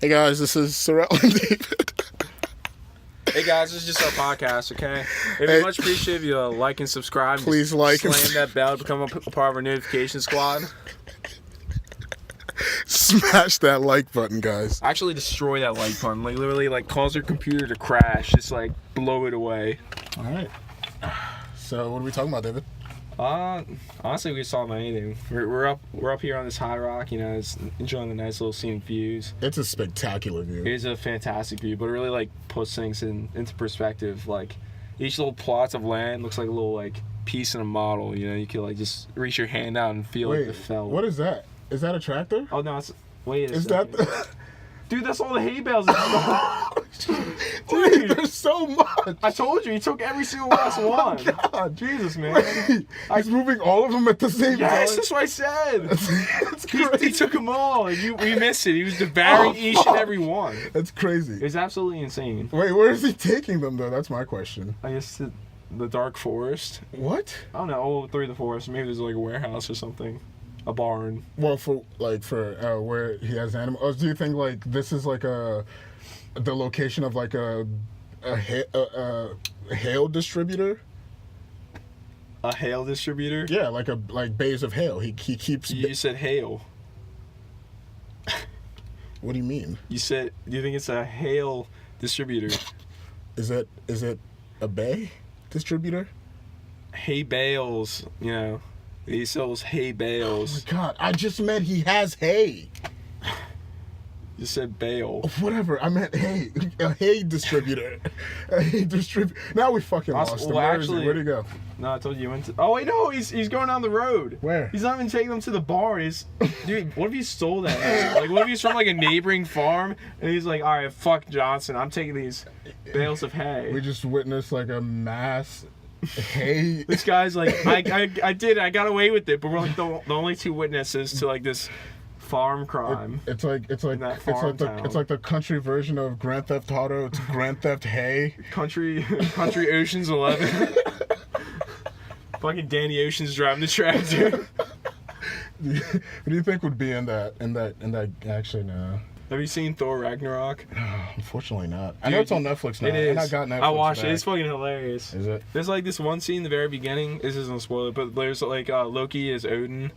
Hey guys, this is Saurel and David. Hey guys, this is just our podcast, okay? It'd be much appreciated if you like and subscribe. Please like and slam that bell to become a part of our notification squad. Smash that like button, guys. Actually, destroy that like button. Like literally, like cause your computer to crash. Just like blow it away. All right. So what are we talking about, David? Honestly, we saw anything. We're up here on this high rock. You know, it's enjoying the nice little scenic views. It's a spectacular view. It is a fantastic view, but it really like puts things into perspective. Like each little plot of land looks like a little like piece in a model. You know, you can like just reach your hand out and feel like the felt. What is that? Is that a tractor? Oh no, wait a second. That the... Dude, that's all the hay bales. Dude, there's so much. I told you, he took every single last one. God. Jesus, man. Wait, he's moving all of them at the same time? Yes, that's what I said. That's crazy. He took them all. And we missed it. He was devouring each and every one. That's crazy. It's absolutely insane. Wait, where is he taking them, though? That's my question. I guess the dark forest. What? I don't know. Oh, through the forest. Maybe there's like a warehouse or something. A barn. Well, for where he has animals. Oh, do you think like this is like the location of like a hail distributor? A hail distributor? Yeah, like bays of hail. He keeps. You said hail. What do you mean? You said. Do you think it's a hail distributor? Is it a bay distributor? Hay bales. You know. He sells hay bales. Oh my God! I just meant he has hay. You said bale. Whatever. I meant hay. A hay distributor. A hay distributor. Now we fucking lost him. Where'd he go? No, I told you he went to. Oh wait, no. He's going down the road. Where? He's not even taking them to the barn. Dude. What if he stole that hay? Like, what if he's from like a neighboring farm and he's like, all right, fuck Johnson. I'm taking these bales of hay. We just witnessed like a mass. Hey, this guy's like, I got away with it, but we're like the only two witnesses to like this farm crime. It's like the country version of Grand Theft Auto. It's Grand Theft Hay. Country Ocean's 11. Fucking Danny Ocean's driving the tractor. What do you think would be in that? Actually, no. Have you seen Thor Ragnarok? Unfortunately not. I know it's on Netflix now. It is. And I got Netflix. I watched it. It's fucking hilarious. Is it? There's like this one scene in the very beginning. This isn't a spoiler, but there's like Loki is Odin.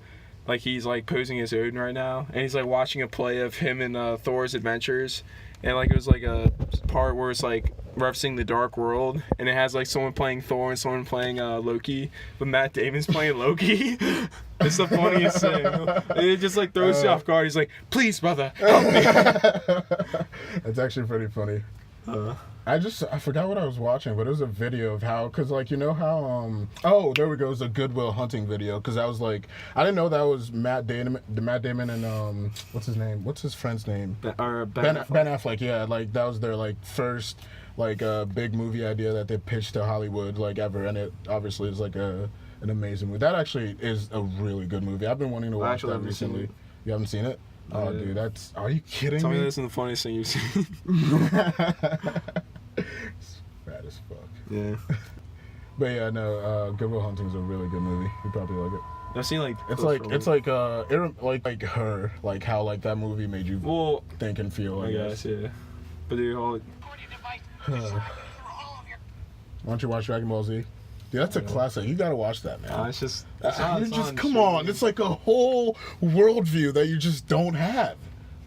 Like he's like posing as Odin right now. And he's like watching a play of him and Thor's adventures. And like it was like a part where it's like referencing the Dark World. And it has like someone playing Thor and someone playing Loki. But Matt Damon's playing Loki. It's the funniest thing. It just like throws you off guard. He's like, please, brother, help me. It's actually pretty funny. I forgot what I was watching, but it was a video of how, cause like you know how oh, there we go, it was a Goodwill Hunting video, cause I was like, I didn't know that was Matt Damon and what's his name? What's his friend's name? Ben Affleck. Yeah, like that was their like first like big movie idea that they pitched to Hollywood like ever, and it obviously is like an amazing movie. That actually is a really good movie. I've been wanting to watch that recently. You haven't seen it? Oh, dude, that's... Are you kidding me? Tell me this is the funniest thing you've seen. It's bad as fuck. Yeah. But yeah, no, Goodwill Hunting is a really good movie. You probably like it. I've seen like... like her, like how like that movie made you think and feel, I guess. Yeah. But dude, why don't you watch Dragon Ball Z? Dude, that's a classic. You gotta watch that, man. It's just... Come on. It's like a whole worldview that you just don't have.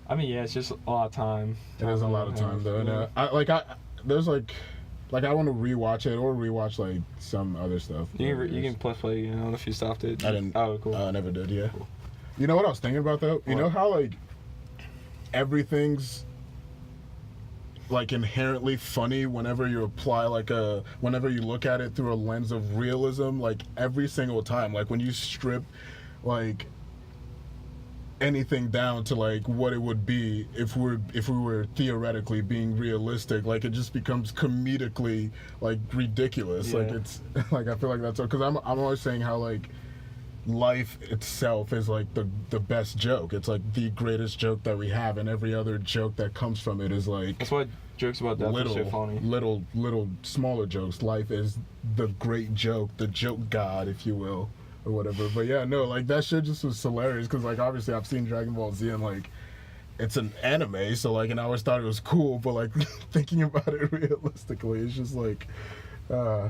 I mean, yeah, it's just a lot of time. It is a lot of time, though. And, I want to rewatch it or rewatch, like, some other stuff. You can play, you know, if you stopped it. I didn't. Oh, cool. I never did, yeah. Cool. You know what I was thinking about, though? You know how, like, everything's... like inherently funny whenever you apply whenever you look at it through a lens of realism, like every single time, like when you strip like anything down to like what it would be if we were theoretically being realistic, like it just becomes comedically like ridiculous. Like it's like I feel like that's because I'm always saying how like life itself is like the best joke. It's like the greatest joke that we have, and every other joke that comes from it is like... That's why jokes about death are so funny. Little smaller jokes. Life is the great joke, the joke god, if you will, or whatever. But yeah, no, like that shit just was hilarious because like obviously I've seen Dragon Ball Z and like it's an anime, so like, and I always thought it was cool, but like thinking about it realistically, it's just like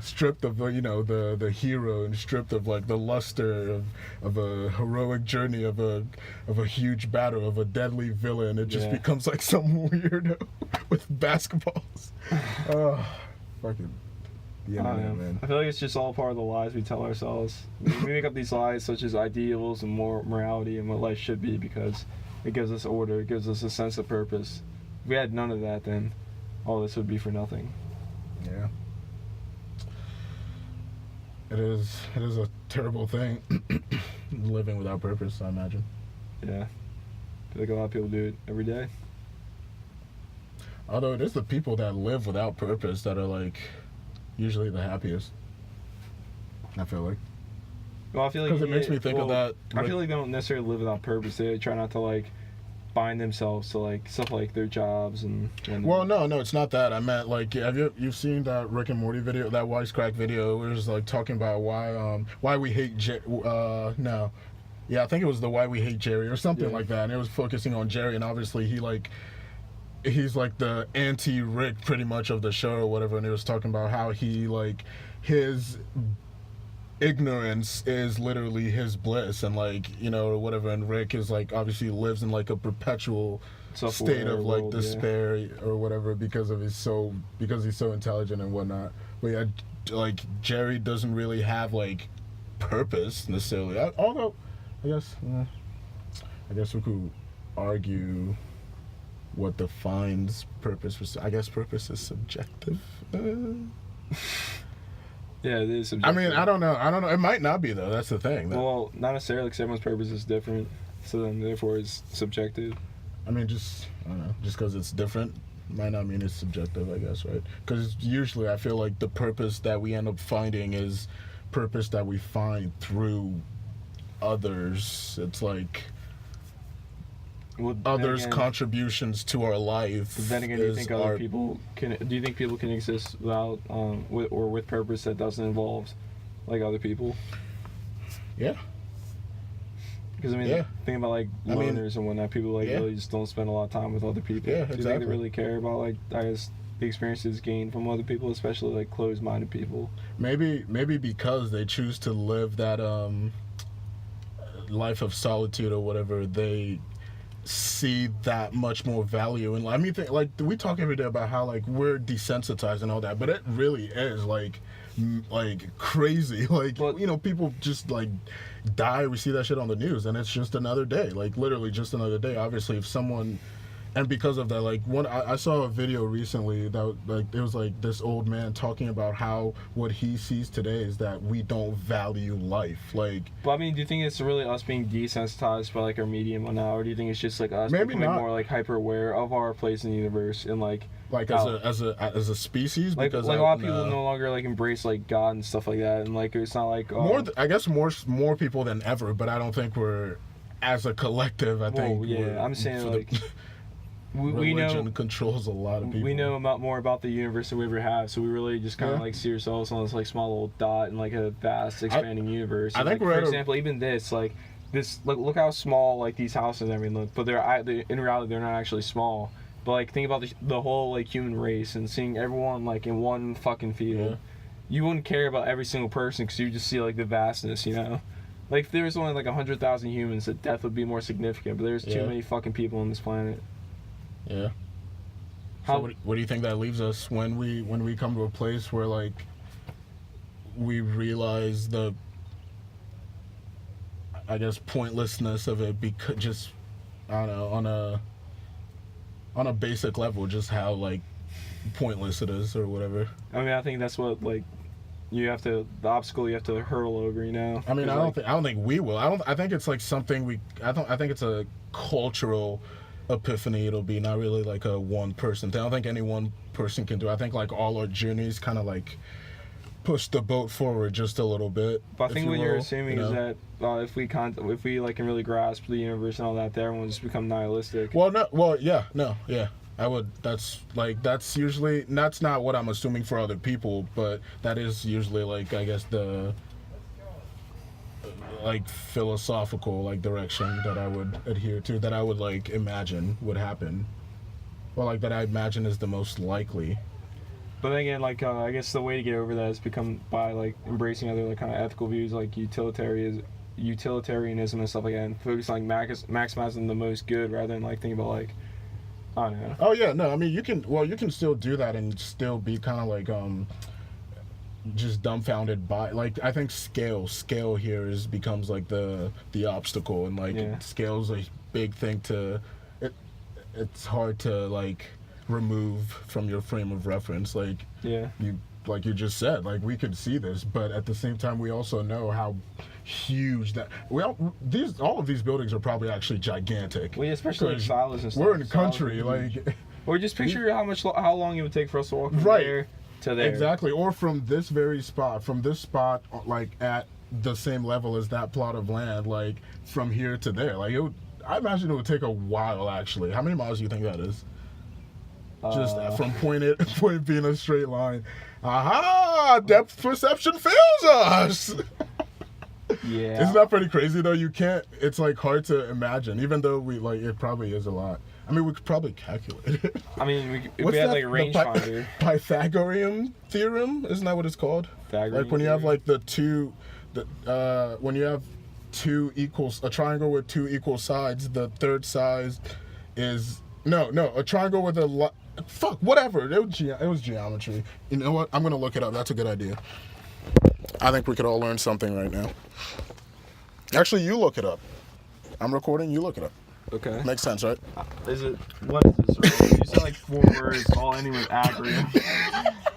stripped of the hero and stripped of like the luster of a heroic journey of a huge battle of a deadly villain. It just becomes like some weirdo with basketballs. Fucking the internet, man. I feel like it's just all part of the lies we tell ourselves. We make up these lies such as ideals and morality and what life should be because it gives us order, it gives us a sense of purpose. If we had none of that, then all this would be for nothing. Yeah. It is a terrible thing, living without purpose, I imagine. Yeah. I feel like a lot of people do it every day. Although it is the people that live without purpose that are like usually the happiest. I feel like. Well, I feel like because it makes me think of that. I feel like they don't necessarily live without purpose. They try not to like bind themselves to like stuff like their jobs and well, no, it's not that. I meant like, you've seen that Rick and Morty video, that wisecrack video, where it was like talking about why we hate no, yeah, I think it was the why we hate Jerry or something like that, and it was focusing on Jerry, and obviously he's like the anti-Rick pretty much of the show or whatever, and it was talking about how he like his ignorance is literally his bliss, and like or whatever, and Rick is like obviously lives in like a perpetual state of like despair or whatever because he's so intelligent and whatnot. But yeah, like Jerry doesn't really have like purpose necessarily, although I guess we could argue what defines purpose. I guess purpose is subjective. Yeah, it is subjective. I mean, I don't know. It might not be, though. That's the thing. Well, not necessarily, because everyone's purpose is different. So then, therefore, it's subjective. I mean, I don't know. Just because it's different might not mean it's subjective, I guess, right? Because usually I feel like the purpose that we end up finding is purpose that we find through others. It's like others' contributions to our life. But then again, do you think people can exist without with purpose that doesn't involve like other people? Yeah. Because I mean, think about like loners and whatnot. People like really just don't spend a lot of time with other people. Yeah, Do you think they really care about like I guess the experiences gained from other people, especially like closed-minded people? Maybe because they choose to live that life of solitude or whatever. They see that much more value in life. I mean, like we talk every day about how like we're desensitized and all that, but it really is like crazy. Like people just like die. We see that shit on the news, and it's just another day. Like literally just another day. Obviously, if someone. And because of that, like I saw a video recently that like it was like this old man talking about how what he sees today is that we don't value life. Like, but I mean, do you think it's really us being desensitized by like our media and whatnot, or do you think it's just like us becoming more like hyper aware of our place in the universe and like as a species? Like because a lot of people no longer like embrace like God and stuff like that, and like it's not like I guess more people than ever, but I don't think we're as a collective. I think I'm saying like. Religion controls a lot of people. We know more about the universe than we ever have, so we really just kind of like see ourselves on this like small little dot in like a vast expanding universe. I think for example, even this look how small like these houses and everything look, but in reality they're not actually small. But like think about the whole like human race and seeing everyone like in one fucking field. Yeah. You wouldn't care about every single person because you just see like the vastness, Like if there was only like 100,000 humans, that death would be more significant. But there's too many fucking people on this planet. Yeah. So what do you think that leaves us when we come to a place where like we realize the I guess pointlessness of it because just I don't know on a basic level just how like pointless it is or whatever. I mean, I think that's what like the obstacle you have to hurtle over, I mean, I don't think we will. I think it's like something I think it's a cultural epiphany. It'll be not really like a one person thing. I don't think any one person can do it. I think like all our journeys kind of like push the boat forward just a little bit. But I think what you're assuming is that if we like can really grasp the universe and all that, everyone will just become nihilistic. Yeah. I would. That's usually that's not what I'm assuming for other people, but that is usually like I guess like philosophical like direction that I would adhere to, that I would like imagine would happen, or like that I imagine is the most likely. But then again, like I guess the way to get over that is become by like embracing other like kind of ethical views like utilitarianism and stuff like that, and focusing on like maximizing the most good rather than like thinking about like, I don't know. Oh yeah, no, I mean you can still do that and still be kind of like just dumbfounded by, like, I think scale here becomes like the obstacle, and like scale's a big thing to it's hard to like remove from your frame of reference, like you just said, like we could see this, but at the same time we also know how huge that all of these buildings are probably actually gigantic. Well, yeah, especially like silos and stuff. We're in the country, like, or just picture how long it would take for us to walk from there to there. Exactly, or from this spot, like at the same level as that plot of land, like from here to there. Like I imagine it would take a while actually. How many miles do you think that is? Just from point B in a straight line. Aha! Depth perception fails us! Yeah. Isn't that pretty crazy though? It's like hard to imagine, even though it probably is a lot. I mean, we could probably calculate it. I mean, we had like a rangefinder. Pythagorean theorem, isn't that what it's called? Pythagorean like when you have like when you have a triangle with two equal sides, the third side is a triangle with whatever. It was geometry. You know what? I'm gonna look it up. That's a good idea. I think we could all learn something right now. Actually, you look it up. I'm recording. You look it up. Okay. Makes sense, right? What is this? You said like 4 words, all ending with acronym.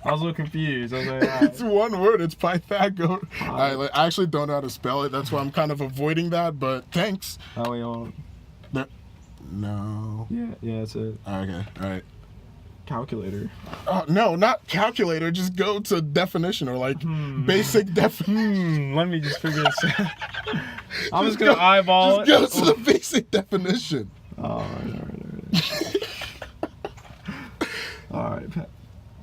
I was a little confused. I was like, It's one word. It's Pythagorean. I actually don't know how to spell it. That's why I'm kind of avoiding that, but thanks. Oh, we all... No. Yeah, that's it. Okay, all right. Calculator. No, not calculator. Just go to definition or like basic definition. Let me just figure this out. I'm just gonna eyeball it. Just go to the basic definition. All right, Pat.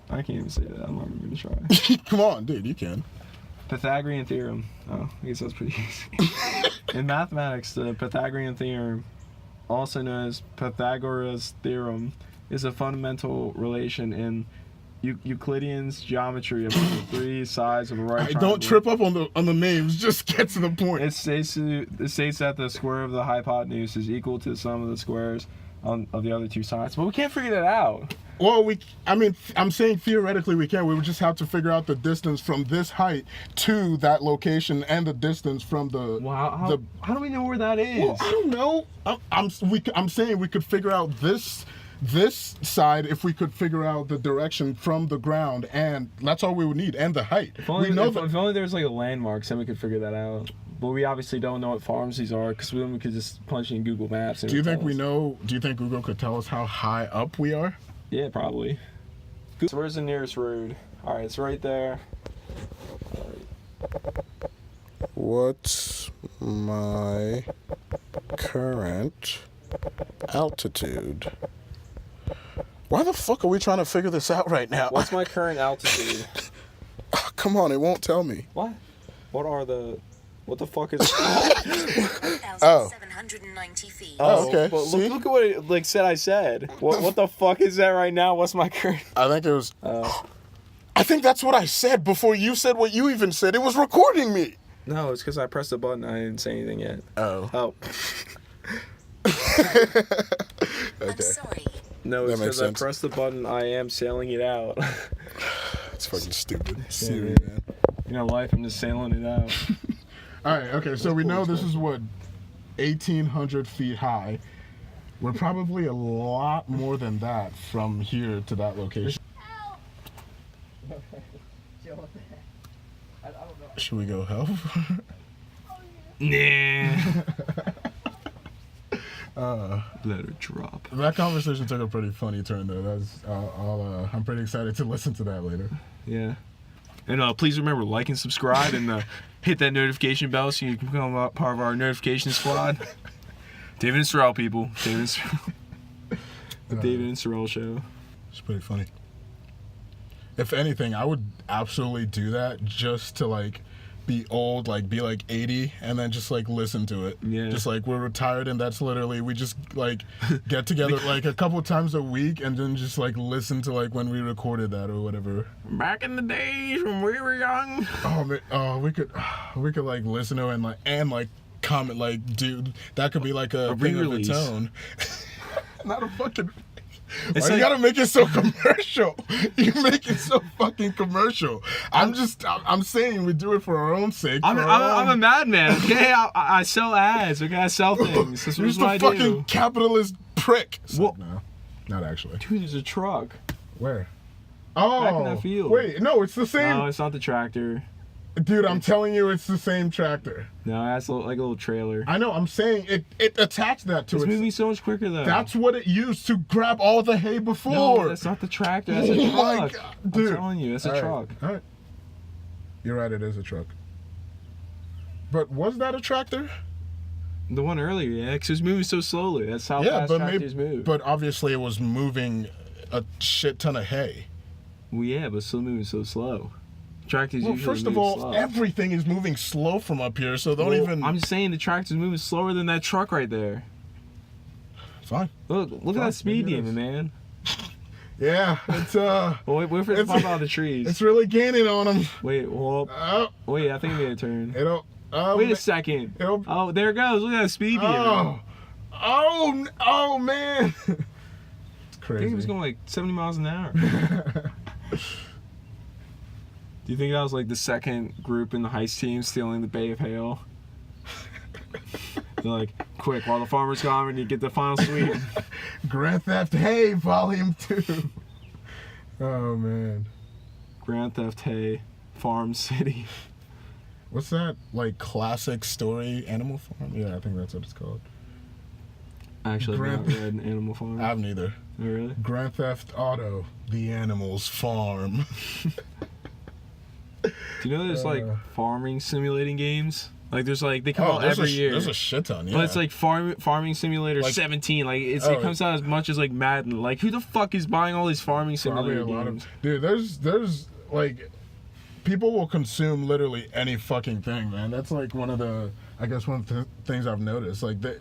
I can't even say that. I'm not even gonna try. Come on, dude, you can. Pythagorean theorem. Oh, I guess that's pretty easy. In mathematics, the Pythagorean theorem, also known as Pythagoras' theorem, is a fundamental relation in Euclidean's geometry of the 3 sides of a right triangle. Don't trip up on the names. Just get to the point. It states that the square of the hypotenuse is equal to the sum of the squares of the other 2 sides. But we can't figure that out. Well, I'm saying theoretically we can. We would just have to figure out the distance from this height to that location and the distance from the... Wow, how do we know where that is? Well, I don't know. I'm saying we could figure out this side if we could figure out the direction from the ground, and that's all we would need, and the height. If only there was like a landmark, then we could figure that out. But we obviously don't know what farms these are, because then we could just punch in Google Maps. Do you think Google could tell us how high up we are? Yeah, probably. So where's the nearest road? All right, it's right there. What's my current altitude? Why the fuck are we trying to figure this out right now? What's my current altitude? Come on, it won't tell me. What? What the fuck is... 1,790 feet. Oh, okay. Well, look at what it I said. What the fuck is that right now? What's my current... I think it was... I think that's what I said before you said what you even said. It was recording me. No, it's because I pressed the button. I didn't say anything yet. Oh. Okay. I'm sorry. No, it's because I pressed the button. I am sailing it out. It's fucking stupid. Siri, man. You know, life, I'm just sailing it out. All right, okay, so we know this is 1,800 feet high. We're probably a lot more than that from here to that location. Should we go help? Nah. Let her drop. That conversation took a pretty funny turn, though. I'm pretty excited to listen to that later. Yeah. And please remember, like and subscribe, and hit that notification bell so you can become part of our notification squad. David and Saurel, people. David and Saurel. The David and Saurel show. It's pretty funny. If anything, I would absolutely do that just to be old, like be like 80, and then just like listen to it. Yeah. Just like we're retired, and that's literally we just like get together like a couple times a week, and then just like listen to like when we recorded that or whatever. Back in the days when we were young. Oh man, we could like listen to it and like comment, like, dude, that could be like a thing of its own. Not a fucking. Why you gotta make it so commercial? You make it so fucking commercial. I'm saying we do it for our own sake. I'm a madman, okay? I sell ads, okay? I sell things. This You're is just what a I fucking do. capitalist prick. Well, No, not actually. Dude, there's a truck. Where? Oh, Back in that field. Wait, no, it's the same. No, it's not the tractor. Dude, I'm telling you, it's the same tractor. No, that's like a little trailer. I know, I'm saying it attached that to It's it. moving so much quicker though. That's what it used to grab all the hay before. No, that's not the tractor. That's a Oh my truck. God, dude. I'm telling you, it's a All right, truck. All right. You're right, it is a truck. But was that a tractor? The one earlier, yeah, because it was moving so slowly. That's how fast tractors move. But obviously it was moving a shit ton of hay. Well, yeah, but still moving so slow. Tractors Well, usually first of move all, slow. everything is moving slow from up here, so don't Well, even. I'm just saying the tractor's moving slower than that truck right there. Fine. Look at Fine, that speed maybe it demon, man. Yeah, it's Well, wait for it to It's- pop out of the trees. it's really gaining on him. Wait, well, Oh, wait, I think it made a turn. it'll. Wait a second. It'll. Oh, there it goes. Look at that speed demon. Oh man. It's I crazy. think it was going like 70 miles an hour. Do you think that was like the second group in the heist team stealing the Bay of Hail? They're like, quick, while the farmer's gone, we need to get the final sweep. Grand Theft Hay Volume 2. Oh man. Grand Theft Hay, Farm City. What's that? Like classic story Animal Farm? Yeah, I think that's what it's called. Actually, I've Grand- not read Animal Farm. I have neither. Oh, really? Grand Theft Auto, The Animals Farm. Do you know there's like farming simulating games? Like there's like they come out there's every year. There's a shit ton, yeah. But it's like Farming Simulator Like- 17. Like it Oh. comes out as much as like Madden. Like who the fuck is buying all these Farming Probably Simulator a lot games? of dude. There's like people will consume literally any fucking thing, man. That's like one of the things I've noticed. Like that,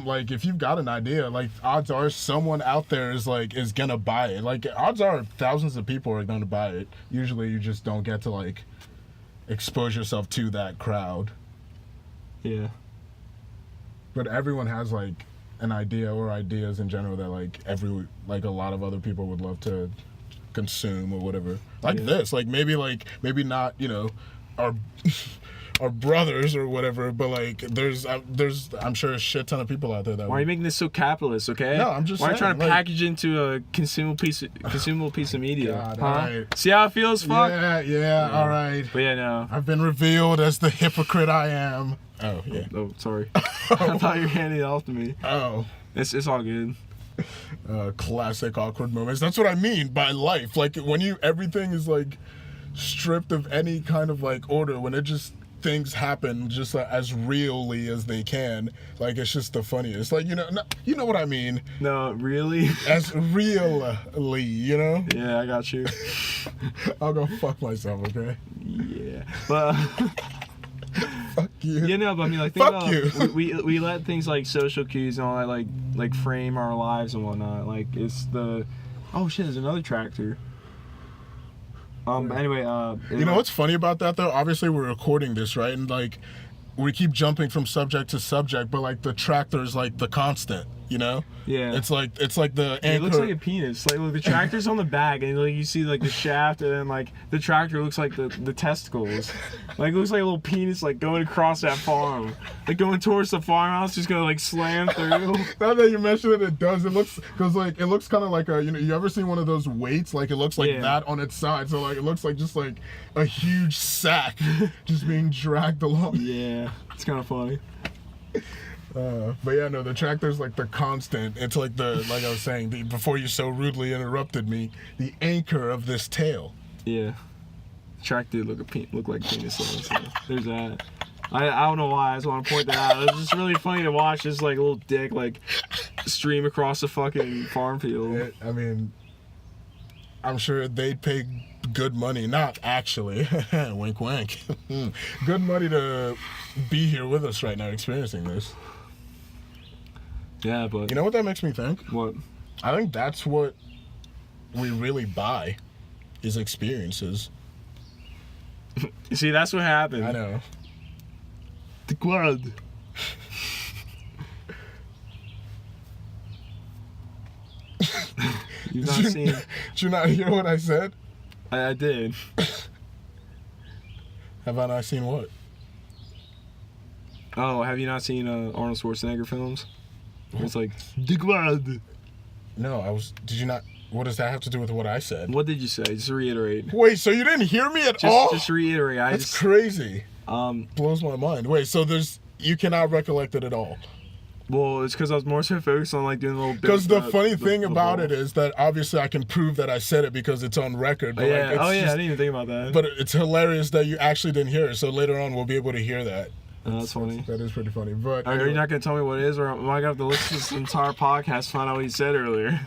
like if you've got an idea, like odds are someone out there is gonna buy it. Like odds are thousands of people are gonna buy it. Usually you just don't get to like expose yourself to that crowd. Yeah. But everyone has like an idea or ideas in general that like a lot of other people would love to consume or whatever. Like Yeah. this, like maybe not, our our brothers or whatever, but like there's I'm sure a shit ton of people out there that Why are you making this so capitalist? Okay. No, I'm just Why are you saying, trying to like- package into a consumable piece of media? God, huh? alright. See how it feels, fuck? Yeah, all right. But yeah, no. I've been revealed as the hypocrite I am. Oh, yeah. Oh, sorry. I thought you were handing it off to me. Oh. It's all good. Classic awkward moments. That's what I mean by life. Like when everything is like stripped of any kind of like order, when it just things happen just as really as they can. Like it's just the funniest. Like you know what I mean. No, really? As really, Yeah, I got you. I'll go fuck myself, okay? Yeah. But Fuck you. you know, but I mean, like, think Fuck about you. we let things like social cues and all that like frame our lives and whatnot. Like it's the oh shit, there's another tractor. Anyway, You know what's funny about that though? Obviously we're recording this, right? And like we keep jumping from subject to subject, but like the tractor is like the constant, Yeah. It's like the anchor. It looks like a penis. Like, look, the tractor's on the back, and like you see like the shaft, and then like the tractor looks like the testicles. Like it looks like a little penis like going across that farm, like going towards the farmhouse, just gonna like slam through. Now that you mention it, it does. It looks kind of like a you ever seen one of those weights? Like it looks like Yeah. that on its side. So like it looks like just like a huge sack just being dragged along. Yeah, it's kind of funny. But yeah, no, the tractor's like the constant. It's like like I was saying before you so rudely interrupted me, the anchor of this tale. Yeah, the tractor look like penis. So there's that. I don't know why. I just want to point that out. It's just really funny to watch this like little dick like stream across the fucking farm field. I mean, I'm sure they'd pay good money, not actually, wink wink, good money to be here with us right now experiencing this. Yeah, but You know what that makes me think? what? I think that's what we really buy, is experiences. You see, that's what happened. I know. The world. You've not seen. Did you not hear what I said? I did. Have I not seen what? Oh, have you not seen Arnold Schwarzenegger films? Where it's like the world. No, Did you not? What does that have to do with what I said? What did you say? Just reiterate. Wait, so you didn't hear me at all? Just reiterate. That's crazy. Um. Blows my mind. Wait, so you cannot recollect it at all? Well, it's because I was more so focused on like doing a little bit. Because the funny thing about it is that obviously I can prove that I said it because it's on record. But Yeah. like, it's I just, didn't even think about that. But it's hilarious that you actually didn't hear it. So later on we'll be able to hear that. That's funny. That is pretty funny. But Are you not gonna tell me what it is, or am I gonna have to listen to this entire podcast to find out what you said earlier?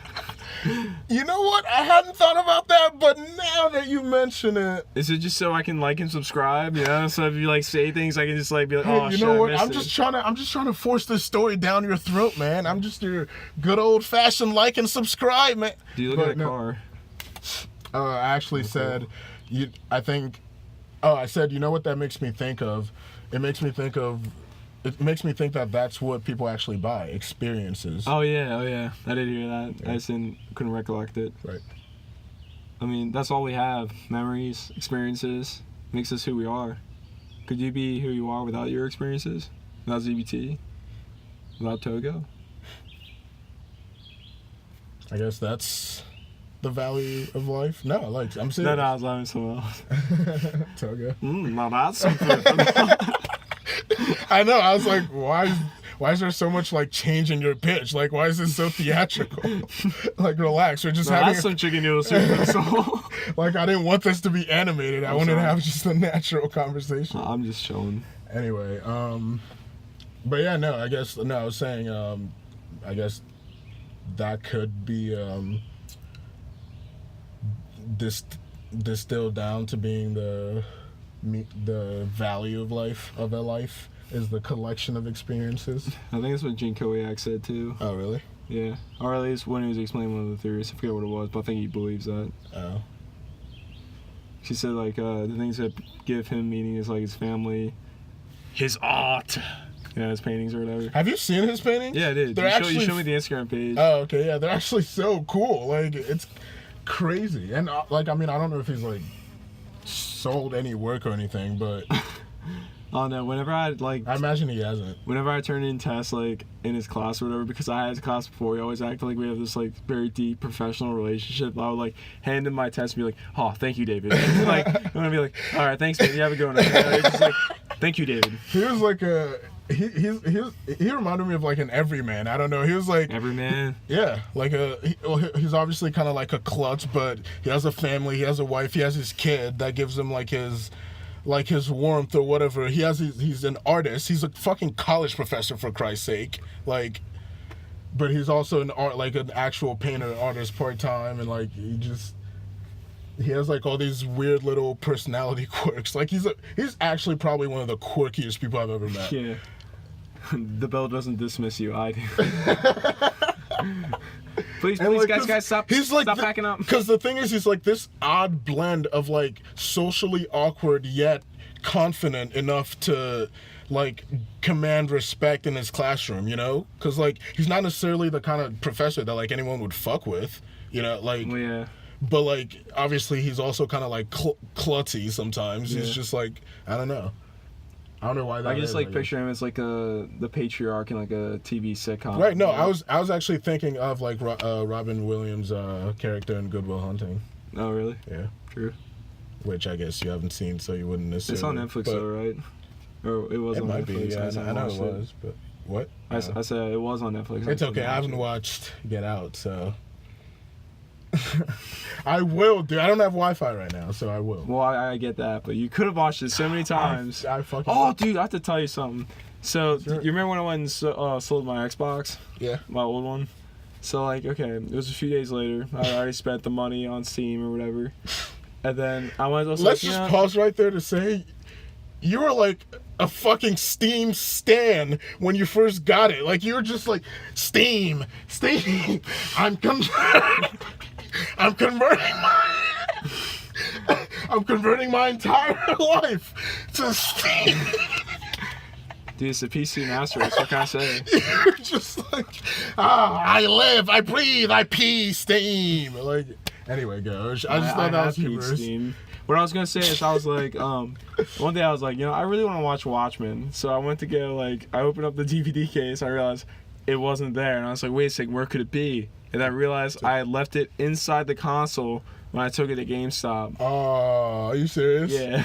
You know what? I hadn't thought about that, but now that you mention it, Is it just so I can like and subscribe? You know, so if you like say things, I can just like be like, hey, oh, you shit, know I what? missed I'm it. just trying to force this story down your throat, man. I'm just your good old fashioned like and subscribe, man. Do you look But at that no. car? I actually said, I said, you know what that makes me think of? It makes me think that that's what people actually buy, experiences. Oh yeah. I did hear that. Yeah. I just couldn't recollect it. Right. I mean, that's all we have. Memories, experiences, makes us who we are. Could you be who you are without your experiences? Without ZBT? Without Togo? I guess that's the value of life. No, like, I'm serious. No, I was laughing someone else. Toga. Now that's something. I know. I was like, why is there so much like change in your pitch? Like, why is this so theatrical? Like, relax. We're just having That's some chicken noodle soup. So. like, I didn't want this to be animated. I wanted to have just a natural conversation. I'm just chilling. Anyway, but yeah, no, I was saying, I guess that could be distilled down to being the value of a life is the collection of experiences. I think that's what Gene Koyak said too. Oh, really? Yeah. Or at least when he was explaining one of the theories. I forget what it was, but I think he believes that. Oh. She said like the things that give him meaning is like his family, his art, his paintings or whatever. Have you seen his paintings? Yeah, I did. You showed me the Instagram page. Oh, okay, yeah, they're actually so cool. Like, it's crazy. And like, I mean, I don't know if he's like sold any work or anything, but Oh no! Whenever I imagine he hasn't. Whenever I turn in tests like in his class or whatever, because I had his class before, we always act like we have this like very deep professional relationship. I would like hand him my test and be like, "Oh, thank you, David." And, like I'm gonna be like, "All right, thanks, man. You have a good one." And just like, "Thank you, David." He was like he reminded me of like an everyman. I don't know. He was like Everyman. Yeah, like he's obviously kind of like a klutz, but he has a family, he has a wife, he has his kid that gives him like his warmth or whatever. He's an artist. He's a fucking college professor, for Christ's sake. Like, but he's also an actual painter, artist, part-time, and like he has like all these weird little personality quirks. Like he's actually probably one of the quirkiest people I've ever met. Yeah. The bell doesn't dismiss you. I do. Please, like, guys, stop backing up. Because the thing is, he's like this odd blend of like socially awkward yet confident enough to like command respect in his classroom, you know? Because like he's not necessarily the kind of professor that like anyone would fuck with, you know? Like, Well, yeah. But like obviously he's also kind of like klutzy sometimes. Yeah. He's just like, I don't know why that I just is, like picture him as like the patriarch in like a TV sitcom. Right, no, I was actually thinking of like Robin Williams' character in Good Will Hunting. Oh, really? Yeah. True. Which I guess you haven't seen, so you wouldn't necessarily. It's on Netflix though, right? Or it was It on might Netflix. be, yeah, I know it watched was, but what? I said it was on Netflix. It's okay, I haven't watched Get Out, so. I will, dude. I don't have Wi-Fi right now, so I will. Well, I get that, but you could have watched it so many times. I fucking. Oh, dude, I have to tell you something. So, Sure. you remember when I went and sold my Xbox? Yeah. My old one? So, like, okay, it was a few days later. I already spent the money on Steam or whatever. And then I went. Let's just pause right there to say, you were like a fucking Steam stan when you first got it. Like you were just like Steam. I'm converting my entire life to Steam. Dude, it's a PC master race. What can I say? You're just like, I live, I breathe, I pee, Steam. Like, anyway, go. I just thought that was humorous. Steam. What I was gonna say is, I was like, one day I was like, I really want to watch Watchmen. So I went to go, like, I opened up the DVD case. I realized it wasn't there, and I was like, wait a second, where could it be? And I realized I had left it inside the console when I took it to GameStop. Oh, are you serious? Yeah.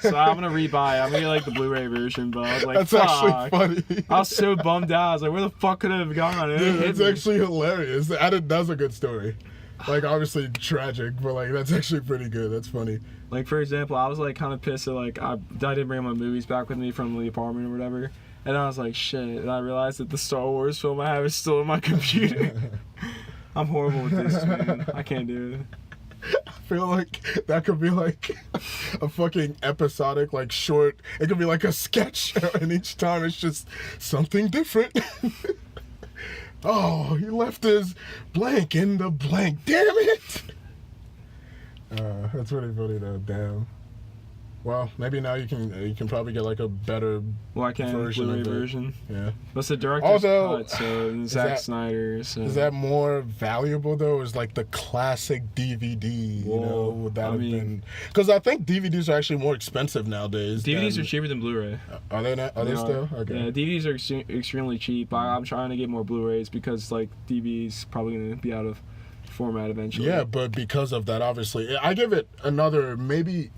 So I'm gonna rebuy it. I'm gonna get like the Blu-ray version, but I was like, that's fuck. actually funny. I was so bummed out. I was like, where the fuck could it have gone? Dude, it's actually hilarious. That's a good story. Like, obviously tragic, but like that's actually pretty good. That's funny. Like, for example, I was like kind of pissed that like I didn't bring my movies back with me from the apartment or whatever, and I was like, shit. And I realized that the Star Wars film I have is still in my computer. I'm horrible with this, man. I can't do it. I feel like that could be like a fucking episodic, like short. It could be like a sketch show, and each time it's just something different. Oh, he left his blank in the blank. Damn it! That's really funny though. Damn. Well, maybe now you can probably get like a better version Blu-ray of it. version. Yeah. That's the director's Although, cut, so Zack Snyder. So. Is that more valuable though? Is like the classic DVD? Whoa, Would that have been? Because I think DVDs are actually more expensive nowadays. DVDs are cheaper than Blu-ray. Are they not? Are they still? Okay. Yeah, DVDs are extremely cheap. I'm trying to get more Blu-rays because like DVDs probably gonna be out of format eventually. Yeah, but because of that, obviously, I give it another maybe.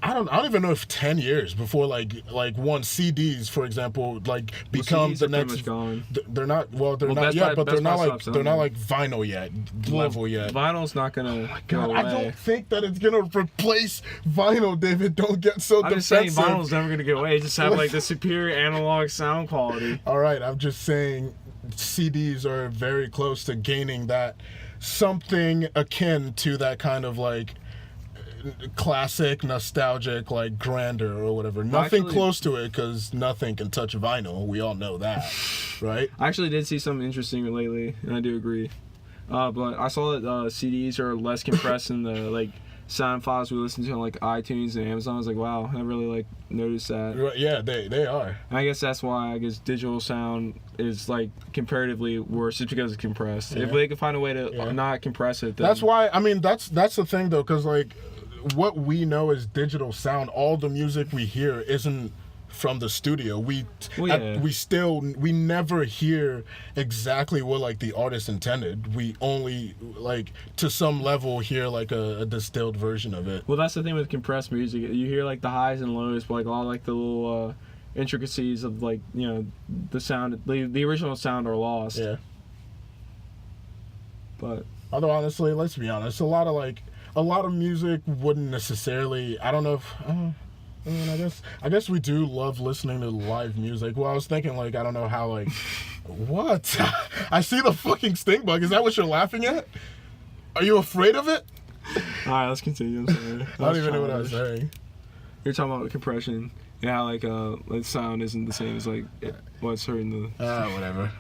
I don't even know if 10 years before like one CDs, for example, like become CDs the are next. pretty much gone. They're not. Well, they're not Best yet, Buy- but Best they're Buy not like stopped they're not selling like vinyl yet level yet. Vinyl's not gonna go God, away. I don't think that it's gonna replace vinyl, David. Don't get so I'm just defensive. saying vinyl's never gonna go away. Just have like the superior analog sound quality. All right, I'm just saying CDs are very close to gaining that something akin to that kind of like classic, nostalgic, like grandeur or whatever. Nothing close to it because nothing can touch vinyl. We all know that, right? I actually did see something interesting lately, and I do agree. But I saw that CDs are less compressed than the like sound files we listen to on like iTunes and Amazon. I was like, wow, I really like noticed that. Yeah, they are. And I guess that's why digital sound is like comparatively worse, just because it's compressed. Yeah. If they could find a way to not compress it, then... That's why. I mean, that's the thing though, because like what we know as digital sound, all the music we hear isn't from the studio. We never hear exactly what like the artist intended. We only like to some level hear like a distilled version of it. Well, that's the thing with compressed music. You hear like the highs and lows, but like a lot of like the little intricacies of like the sound, the original sound are lost. Yeah. But although honestly, let's be honest, a lot of music wouldn't necessarily. I don't know if. I mean, I guess we do love listening to live music. Well, I was thinking, like, I don't know how, like, what? I see the fucking stink bug. Is that what you're laughing at? Are you afraid of it? All right, let's continue. I'm sorry. I don't even know what I was saying. You're talking about compression. Yeah, how, like, the sound isn't the same as, like, what's hurting the... Whatever.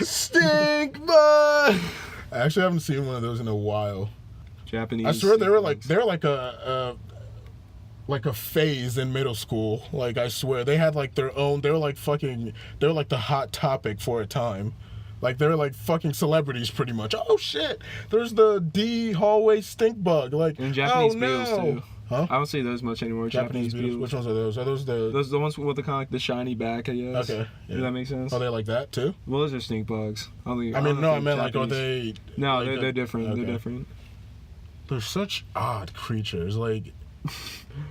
Stink bug! I actually haven't seen one of those in a while. Japanese. I swear they were like a phase in middle school. Like, I swear they had like their own. They were like the hot topic for a time. Like, they were like fucking celebrities pretty much. Oh shit! There's the D hallway stink bug. Like, and Japanese beetles no. too. Huh? I don't see those much anymore. Japanese beetles. Which ones are those? Are those the ones with the kind of like the shiny back? I guess. Okay. Yeah. Does that make sense? Are they like that too? Well, those are stink bugs. I mean, I meant like, are they? No, like they're different. Okay. They're different. They're such odd creatures. Like,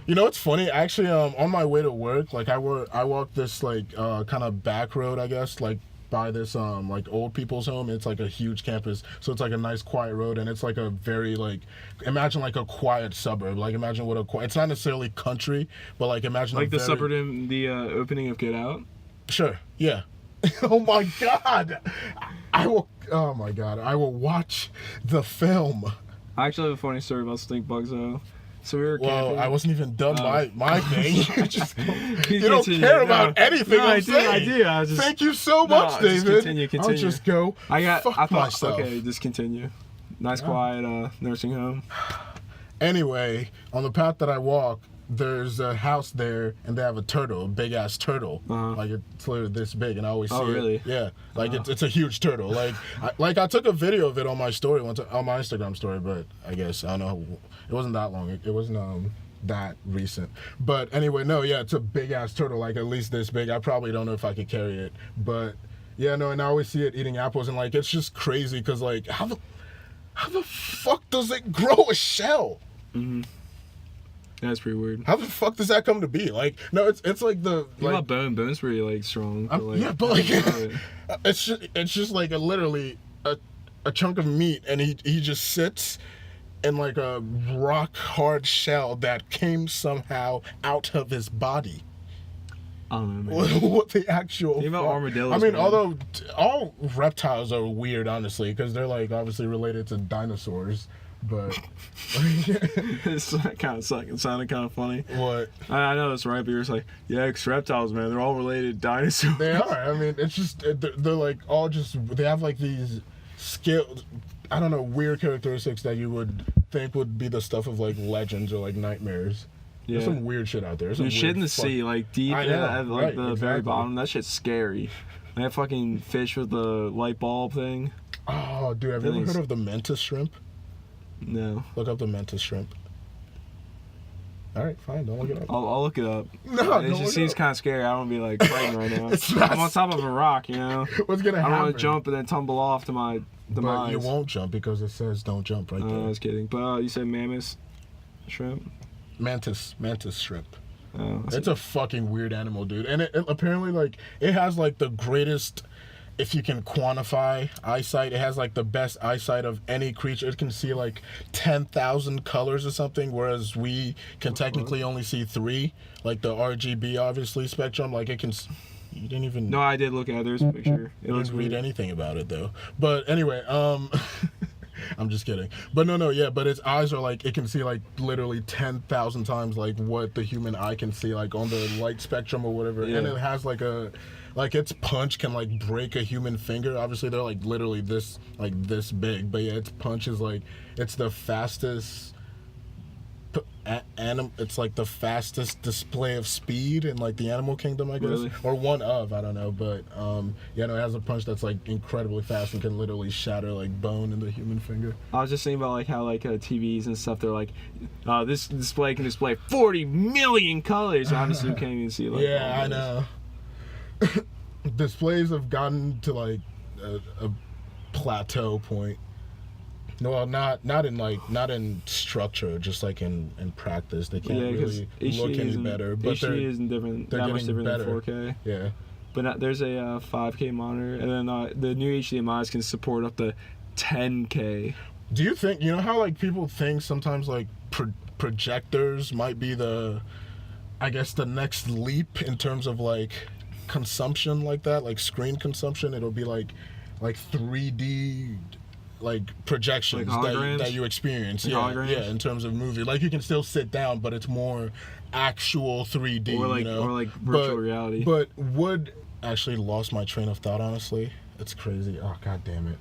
you know, it's funny. Actually, on my way to work, like I walked this like kind of back road, I guess, like by this like old people's home. It's like a huge campus, so it's like a nice quiet road, and it's like a very like, imagine like a quiet suburb. Like, imagine what it's not necessarily country, but like imagine like the suburb in the opening of Get Out. Sure. Yeah. Oh my God. I will. Oh my God. I will watch the film. I actually have a funny story about stink bugs though. So we were camping. Well, I wasn't even done my thing. You You don't care about anything I'm saying. I do. I was just, Thank you so much, David. Continue. I'll just go. I thought, myself. okay, just continue. Nice, quiet nursing home. Anyway, on the path that I walk, there's a house there, and they have a turtle, a big ass turtle. Like it's literally this big, and I always see really? it. Yeah, like it's a huge turtle. Like I took a video of it on my story on my Instagram story, but I guess I don't know. It wasn't that long. It wasn't that recent. But anyway, no, yeah, it's a big ass turtle, like at least this big. I probably don't know if I could carry it, but yeah, no, and I always see it eating apples, and like it's just crazy because like how the fuck does it grow a shell? That's pretty weird. How the fuck does that come to be? Like, no, it's like the like Bone's pretty like strong. But, like, yeah, but like it's just like literally a chunk of meat, and he just sits in like a rock hard shell that came somehow out of his body. I don't know, man. What the actual? Think about armadillos. I mean, man. although all reptiles are weird, honestly, because they're like obviously related to dinosaurs. But it's kind of it sounded kind of funny. What? I know that's right, but you're just like, yeah, 'cause reptiles, man, they're all related to dinosaurs. They are. I mean, it's just they're like all just they have like these skills. I don't know, weird characteristics that you would think would be the stuff of like legends or like nightmares. Yeah. There's some weird shit out there. There's shit in the sea, like deep at like right, the very bottom. That shit's scary. That fucking fish with the light bulb thing. Oh, dude, have you ever heard of the mantis shrimp? No. Look up the mantis shrimp. All right, fine. Don't look it up. I'll look it up. No, it just seems kind of scary. I don't want to be like frightened right now. I'm on top of a rock, you know. What's gonna happen? I don't want to jump and then tumble off to my demise. But you won't jump because it says don't jump right there. I was kidding. But you said mammoth shrimp. Mantis shrimp. Oh, it's a fucking weird animal, dude. And it apparently like it has like the greatest. If you can quantify eyesight, it has like the best eyesight of any creature. It can see like 10,000 colors or something, whereas we can technically only see 3. Like the RGB, obviously, spectrum. Like it can. You didn't even. No, I did look at it. There's a picture. It didn't read anything about it though. But anyway, I'm just kidding. But no, yeah. But its eyes are like it can see like literally 10,000 times like what the human eye can see like on the light spectrum or whatever. Yeah. And it has like its punch can like break a human finger. Obviously they're like literally this big, but yeah, its punch is like it's the fastest it's like the fastest display of speed in like the animal kingdom, I guess. Really? Or one of, I don't know, but yeah, no, it has a punch that's like incredibly fast and can literally shatter like bone in the human finger. I was just thinking about like how like TVs and stuff, they're like this display can display 40 million colors. Obviously you can't even see like yeah, I know. Displays have gotten to like a plateau point. No, not in structure, just like in practice. They can't really look any better. But HD isn't different. That much different better. than 4K. Yeah. But there's a 5K monitor, and then the new HDMI's can support up to 10K. Do you think how like people think sometimes like projectors might be the next leap in terms of like consumption like that, like screen consumption? It'll be like 3D like projections like that you experience, like yeah, in terms of movie. Like you can still sit down, but it's more actual 3D, or like virtual reality. But would actually lost my train of thought. Honestly, it's crazy. Oh god damn it!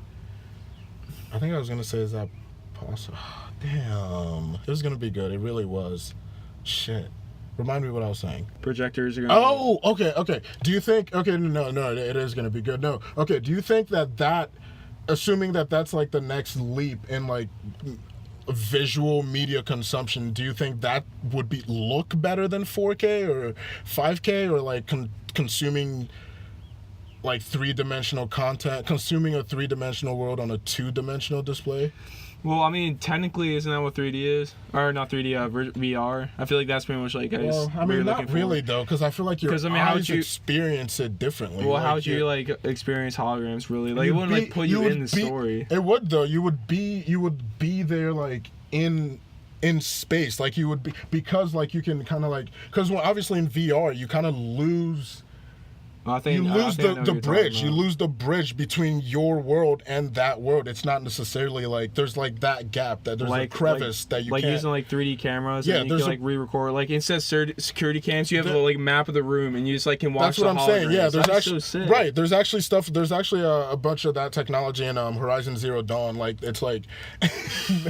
I think I was gonna say, is that possible? Damn, it was gonna be good. It really was. Shit. Remind me what I was saying. Projectors are gonna. Oh, okay. Do you think? Okay, no, it is gonna be good. No, okay. Do you think that assuming that that's like the next leap in like visual media consumption, do you think that would look better than 4K or 5K, or like consuming like 3-dimensional content, consuming a 3-dimensional world on a 2-dimensional display? Well, I mean, technically, isn't that what 3D is? Or not 3D, VR. I feel like that's pretty much like. Well, I mean, not really though, because I feel like your eyes experience it differently. Well, how would you like experience holograms? Really, like it wouldn't like put you in the story. It would though. You would be there like in space, like you would be, because like you can kind of like, because obviously in VR you kind of lose I think you I lose think I know what the you're bridge. talking You about. lose the bridge between your world and that world. It's not necessarily like there's like that gap, that there's a crevice that you like can't. using like 3D cameras. Yeah, and you can there's like re-record. Like instead of security cams, you have There- a like map of the room, and you just like can watch. That's what the I'm saying. Yeah, holograms. there's That's actually so sick. right. There's actually stuff. There's actually a bunch of that technology in Horizon Zero Dawn. Like it's like,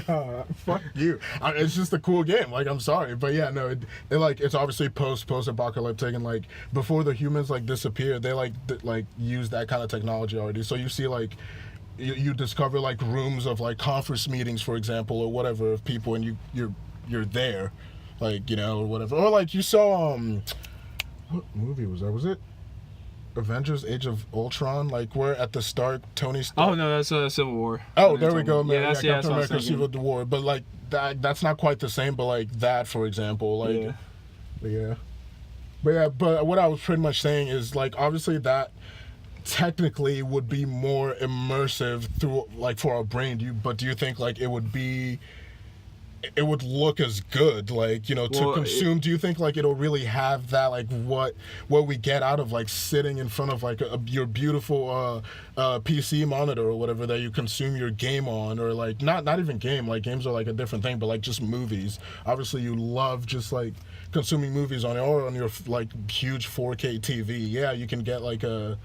nah, fuck you. It's just a cool game. Like I'm sorry, but yeah, no. It like it's obviously post-apocalyptic, and like before the humans like disappear, they like use that kind of technology already. So you see like. You discover like rooms of like conference meetings, for example, or whatever, of people, and you're there, like, you know, or whatever. Or like you saw what movie was that? Was it Avengers: Age of Ultron? Like where at the start Tony Stark. Oh no, that's Civil War. Oh, there we go, man. Yeah, that's Captain what I was America: thinking. Civil War. But like that's not quite the same. But like that, for example, like Yeah. But what I was pretty much saying is like obviously that technically would be more immersive through like for our brain. Do you think like it would look as good, like, you know, to consume? Do you think like it'll really have that, like what we get out of like sitting in front of like your beautiful PC monitor or whatever that you consume your game on, or like not even game, like games are like a different thing, but like just movies. Obviously you love just like consuming movies on it, or on your like huge 4K TV. Yeah, you can get like a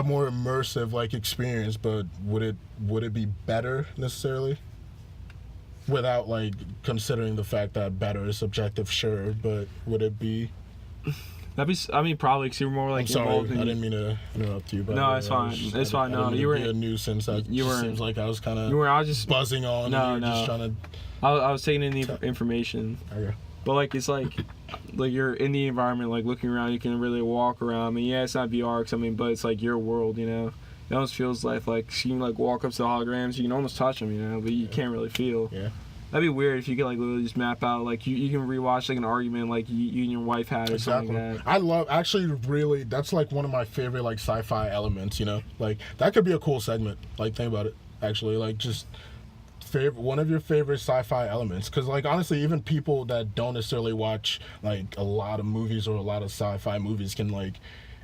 more immersive like experience, but would it be better necessarily? Without like considering the fact that better is subjective, sure, but would it be? That'd be. I mean, probably because you're more like I'm sorry, involved in. I didn't mean to interrupt you. But No, it's fine. It's fine. No, you were a nuisance. you were. Seems like I was kind of. You were. I was just buzzing on. No, and you were just no. trying to. I was taking in the information. Okay. But like it's like you're in the environment, like looking around, you can really walk around. I mean, yeah, it's not VR, 'cause, I mean, but it's like your world, you know. It almost feels like you can like walk up to the holograms, you can almost touch them, you know, but you can't really feel. Yeah. That'd be weird if you could like literally just map out, like you can rewatch like an argument like you and your wife had or something like that. I love, actually, really, that's like one of my favorite like sci-fi elements, you know. Like that could be a cool segment. Like think about it, actually, like just. One of your favorite sci-fi elements, because like honestly even people that don't necessarily watch like a lot of movies or a lot of sci-fi movies can like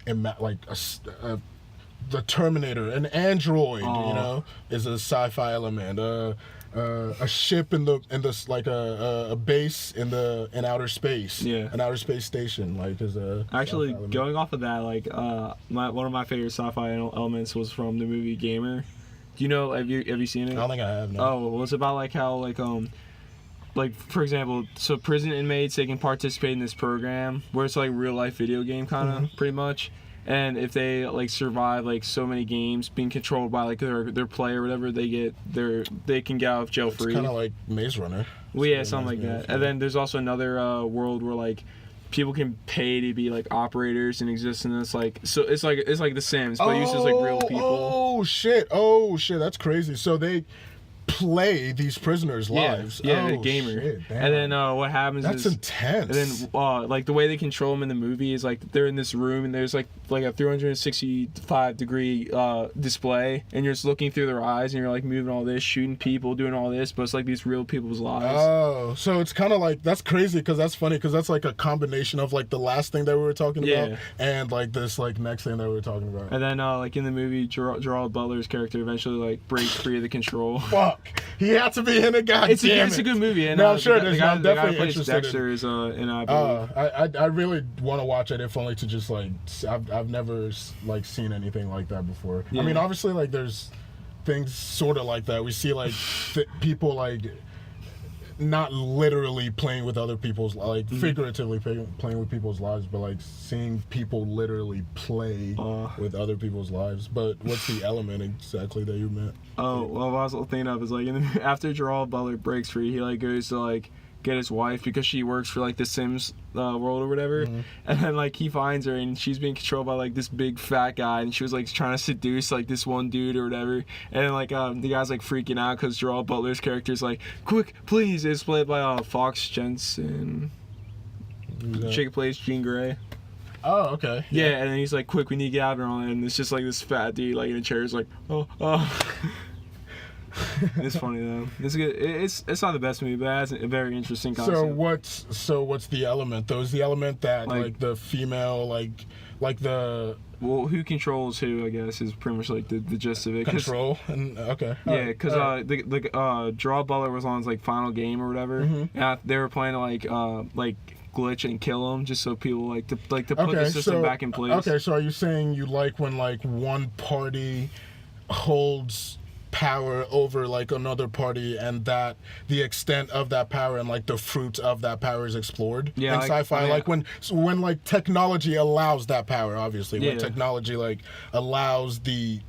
the Terminator, an android, you know, is a sci-fi element. A ship in like a base in outer space, an outer space station, like is a actually going off of that, like one of my favorite sci-fi elements was from the movie Gamer. Do you know? Have you seen it? I don't think I have. No. Oh, well, it's about like how like for example, so prison inmates, they can participate in this program where it's like real life video game kind of pretty much. And if they like survive like so many games being controlled by like their play or whatever, they can get out of jail free. It's kind of like Maze Runner. Well, yeah, something like that. And then there's also another world where like people can pay to be like operators and exist in this like, so it's like The Sims, but it uses like real people. Oh shit! That's crazy. So they play these prisoners' lives. Yeah, oh, Gamer. Shit, and then what happens that's is intense. And then like the way they control them in the movie is like they're in this room and there's like a 365 degree display, and you're just looking through their eyes and you're like moving all this, shooting people, doing all this, but it's like these real people's lives. Oh, so it's kind of like, that's crazy, because that's funny, because that's like a combination of like the last thing that we were talking about and like this like next thing that we were talking about. And then like in the movie, Gerald Butler's character eventually like breaks free of the control. Fuck, he had to be in it. It's a good movie. And, no, I'm sure the I'm guy definitely plays interested. Dexter is in I believe. I really want to watch it, if only to just like I've never like seen anything like that before. I mean, obviously like there's things sort of like that. We see like people like not literally playing with other people's, like figuratively playing with people's lives, but like seeing people literally play with other people's lives. But what's the element exactly that you meant? Oh, well, what I was thinking of is like after Gerald Butler breaks free, he like goes to like get his wife because she works for like the Sims world or whatever, and then like he finds her and she's being controlled by like this big fat guy, and she was like trying to seduce like this one dude or whatever, and then like the guy's like freaking out because Gerald Butler's character's like, quick please, it's played by Fox Jensen. Chick plays Jean Grey. Oh, okay. Yeah, and then he's like, quick, we need to get out of here, and it's just like this fat dude like in a chair is like, It's funny though. It's good. It's not the best movie, but it has a very interesting concept. So what's the element though? Is the element that like the female like the well, who controls who? I guess is pretty much like the gist of it. control and okay. Yeah, because the Draw Butler was on his like final game or whatever, and they were planning to like glitch and kill him just so people like to put the system back in place. Okay, so are you saying you like when like one party holds power over like another party and that the extent of that power and like the fruits of that power is explored in sci-fi? Like when like technology allows that power, obviously. When technology like allows the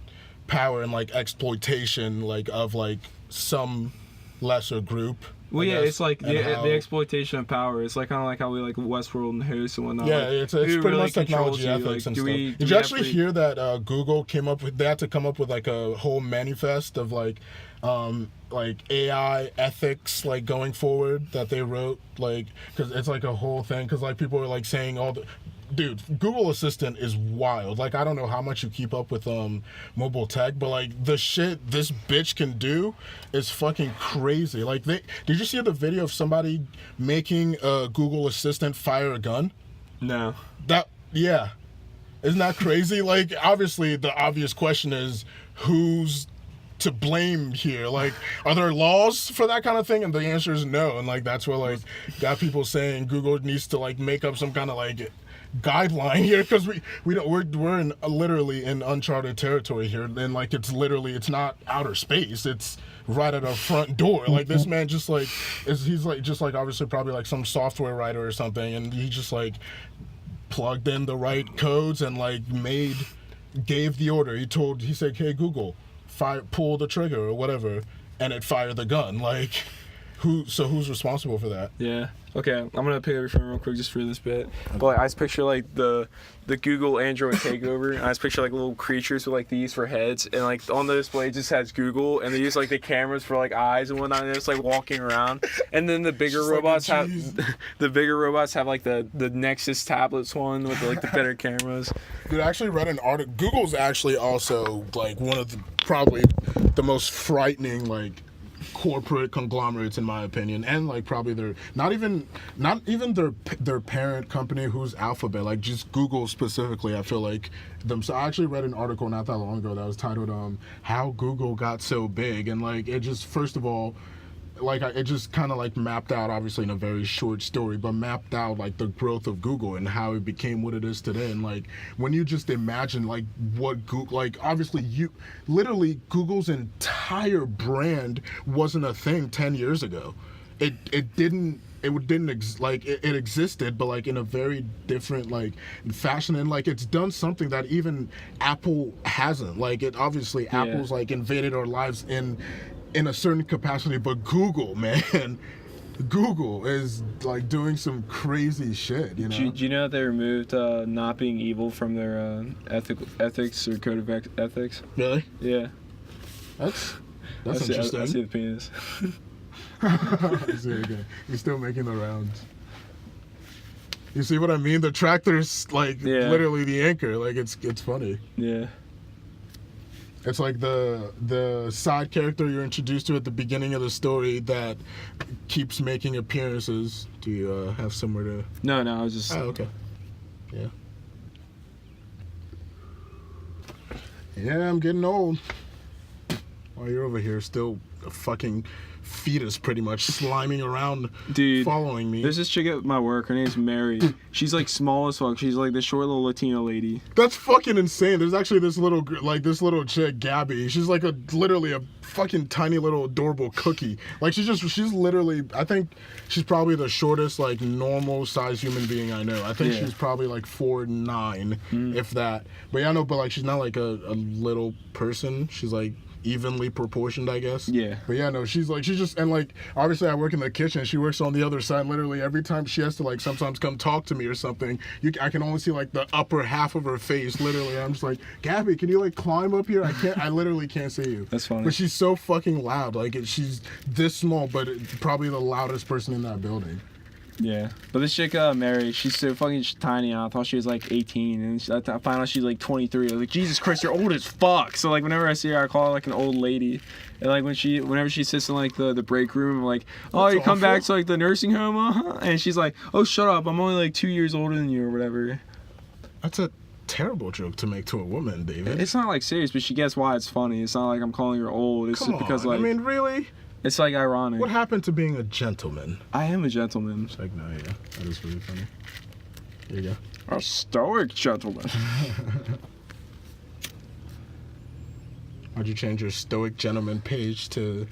power and like exploitation like of like some lesser group. Well, yeah, it's like the exploitation of power. It's like kind of like how we like Westworld and Host and whatnot. Yeah, like, it's pretty really much technology ethics and stuff. Did you actually hear that Google came up with? They had to come up with like a whole manifest of like AI ethics like going forward that they wrote, like because it's like a whole thing. Because like people are like saying all the. Dude, Google Assistant is wild. Like, I don't know how much you keep up with mobile tech, but like the shit this bitch can do is fucking crazy. Like, did you see the video of somebody making a Google Assistant fire a gun? No. Yeah. Isn't that crazy? Like, obviously, the obvious question is who's to blame here? Like, are there laws for that kind of thing? And the answer is no. And like, that's where like got people saying Google needs to like make up some kind of like guideline here, because we're in literally in uncharted territory here, and like it's not outer space, it's right at our front door. Like this man just like he's like just like obviously probably like some software writer or something, and he just like plugged in the right codes and like gave the order. He said, hey Google, pull the trigger or whatever, and it fired the gun. Like who's responsible for that? Yeah. Okay, I'm gonna pick everything real quick just for this bit. But like, I just picture like the Google Android takeover. And I just picture like little creatures with like these for heads, and like on the display it just has Google, and they use like the cameras for like eyes and whatnot, and they're just like walking around. And then the bigger robots have like the Nexus tablets one with like the better cameras. Dude, I actually read an article. Google's actually also like one of probably the most frightening like corporate conglomerates in my opinion, and like probably not even their parent company, who's Alphabet, like just Google specifically. I feel like them. So I actually read an article not that long ago that was titled how Google got so big, and like it just, first of all, like it just kind of like mapped out, obviously in a very short story, but mapped out like the growth of Google and how it became what it is today. And like when you just imagine like what Google, like obviously Google's entire brand wasn't a thing 10 years ago. It existed, but like in a very different like fashion, and like it's done something that even Apple hasn't. Like it obviously Apple's like invaded our lives in a certain capacity, but Google, man, Google is like doing some crazy shit, you know? Do you know that they removed not being evil from their ethics or code of ethics? Really? Yeah. That's interesting. I see the penis. He's still making the rounds. You see what I mean? The tractor's like literally the anchor. Like it's funny. Yeah. It's like the side character you're introduced to at the beginning of the story that keeps making appearances. Do you have somewhere to... No, I was just... Oh, okay. Yeah. Yeah, I'm getting old. While you're over here still a fucking fetus pretty much sliming around, dude, following me. There's this chick at my work, her name's Mary. She's like small as fuck. She's like this short little Latino lady. That's fucking insane. There's actually this little chick, Gabby. She's like literally a fucking tiny little adorable cookie. Like she's literally, I think she's probably the shortest like normal size human being I know. I think she's probably like 4'9", if that. But yeah, no, but like she's not like a little person. She's like evenly proportioned, I guess. Yeah. But yeah, no, she's just, and like obviously I work in the kitchen, she works on the other side. Literally every time she has to like sometimes come talk to me or something, I can only see like the upper half of her face. Literally, I'm just like, Gabby, can you like climb up here? I literally can't see you. That's funny. But she's so fucking loud. Like she's this small, but probably the loudest person in that building. Yeah, but this chick Mary, she's so fucking tiny. And I thought she was like 18, and I found out she's like 23. I was like, Jesus Christ, you're old as fuck. So like whenever I see her, I call her like an old lady. And like whenever she sits in like the break room, I'm like, oh, That's you come awful. back to like the nursing home, and she's like, oh, shut up, I'm only like 2 years older than you or whatever. That's a terrible joke to make to a woman, David. It's not like serious, but she gets why it's funny. It's not like I'm calling her old. It's Come just because on. like I mean, really? it's like ironic. What happened to being a gentleman? I am a gentleman. It's like, no, yeah, that is really funny. There you go. A stoic gentleman. Why'd you change your Stoic Gentleman page to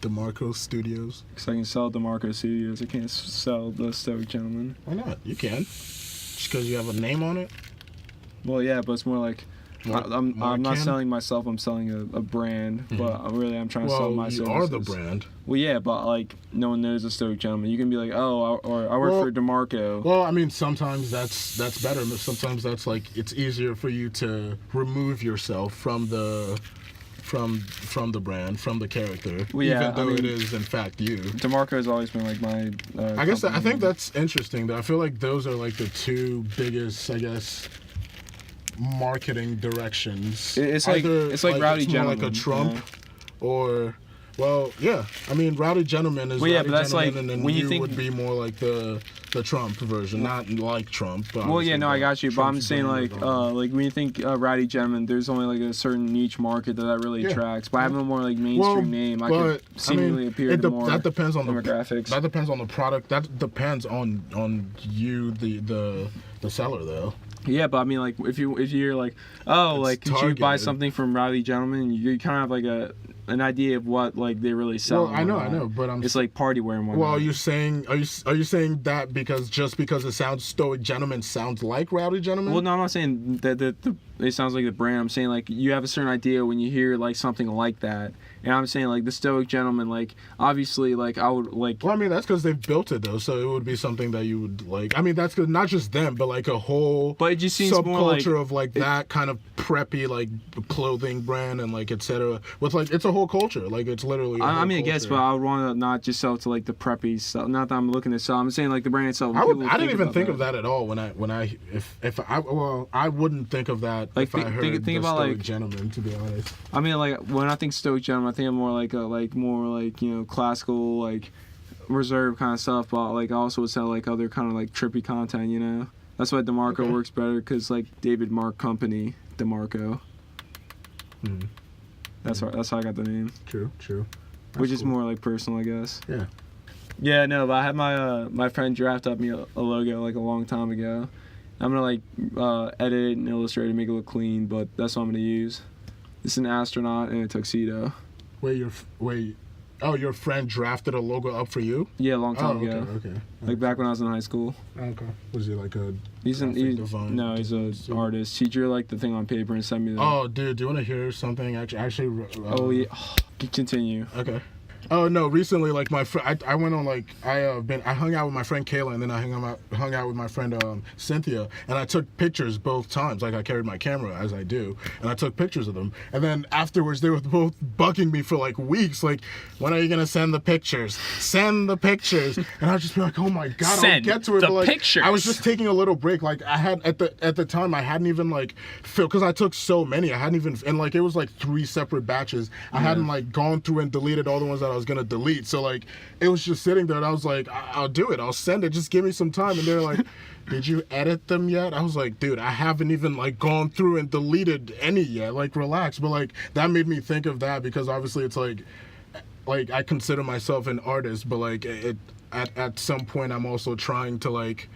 DeMarco Studios? Because I can sell DeMarco Studios. I can't sell the Stoic Gentleman. Why not? You can. Just because you have a name on it? Well, yeah, but it's more like I'm not can? selling myself. I'm selling a brand, but I'm trying to sell my you services. are the brand. Well, yeah, but like no one knows a Stoic Gentleman. You can be like, oh, I work for DeMarco. Well, I mean, sometimes that's better. Sometimes that's like it's easier for you to remove yourself from the brand, from the character, Well, yeah, even though I mean, it is in fact you. DeMarco has always been like my. I guess I company think name. that's interesting. Though I feel like those are like the two biggest, I guess, marketing directions. It's like Rowdy it's more like a Gentleman, Trump, you know? or well, yeah. I mean, Rowdy Gentleman is Well, yeah, Rowdy but that's Gentleman, like, and then when you you think- would be more like the Trump version, not like Trump. But Well, yeah, obviously no, I the got you, but I'm Trump's saying brand like, is on. like when you think Rowdy Gentleman, there's only like a certain niche market that really Yeah. attracts. But having a more like mainstream name, I could seemingly appeal to more that depends on demographics. That depends on the product. That depends on you, the seller, though. Yeah, but I mean, like if you're like, oh, It's like could you buy targeted. something from Rowdy Gentleman? You kind of have like an idea of what like they really sell. Well, and I whatnot. know, but It's like party wear and whatnot. Well, are you saying that because it sounds Stoic Gentleman sounds like Rowdy Gentleman? Well, no, I'm not saying that it sounds like the brand. I'm saying like you have a certain idea when you hear like something like that. And I'm saying like the Stoic Gentleman, like obviously like I would like. Well, I mean that's because they've built it though, so it would be something that you would like. I mean that's good, not just them, but like a whole But it just seems more subculture like of like that kind of preppy like clothing brand and like etc. With like it's a whole culture, like it's literally. I mean, I guess, but I would want to not just sell to like the preppy stuff. Not that I'm looking to sell. I'm saying like the brand itself. I didn't even think of that at all when I wouldn't think of that Like, if I heard think the about, Stoic like- Gentleman, to be honest. I mean, like when I think Stoic Gentleman, I think of more like you know classical like reserved kind of stuff. But like I also would sell like other kind of like trippy content. You know, that's why DeMarco Okay. works better because like David Mark Company DeMarco. Hmm. That's how I got the name, True. which That's is cool. more like personal, I guess. Yeah. Yeah, no, but I had my friend draft up me a logo like a long time ago. I'm gonna like edit it and illustrate it, make it look clean, but that's what I'm gonna use. It's an astronaut in a tuxedo. Your friend drafted a logo up for you? Yeah, a long Oh, time okay, ago. okay. Like back when I was in high school. Okay. Was he like a He's graphic design? no, he's a artist. He drew like the thing on paper and sent me the. Oh, dude, do you want to hear something? Actually. Oh yeah. Continue. Okay. Oh no! Recently, like my friend, I went on like I hung out with my friend Kayla, and then I hung out with my friend Cynthia, and I took pictures both times. Like I carried my camera as I do, and I took pictures of them. And then afterwards, they were both bugging me for like weeks. Like, when are you gonna send the pictures? Send the pictures. And I'd just be like, oh my god, I'll Send get to it. the But like, pictures. I was just taking a little break. Like I had at the time, I hadn't even like because I took so many. I hadn't even and like it was like 3 separate batches. I hadn't like gone through and deleted all the ones that I was gonna delete. So like it was just sitting there and I was like, I'll do it, I'll send it, just give me some time. And they're like, did you edit them yet? I was like, dude, I haven't even like gone through and deleted any yet, like relax. But like that made me think of that because obviously it's like I consider myself an artist, but like at some point I'm also trying to like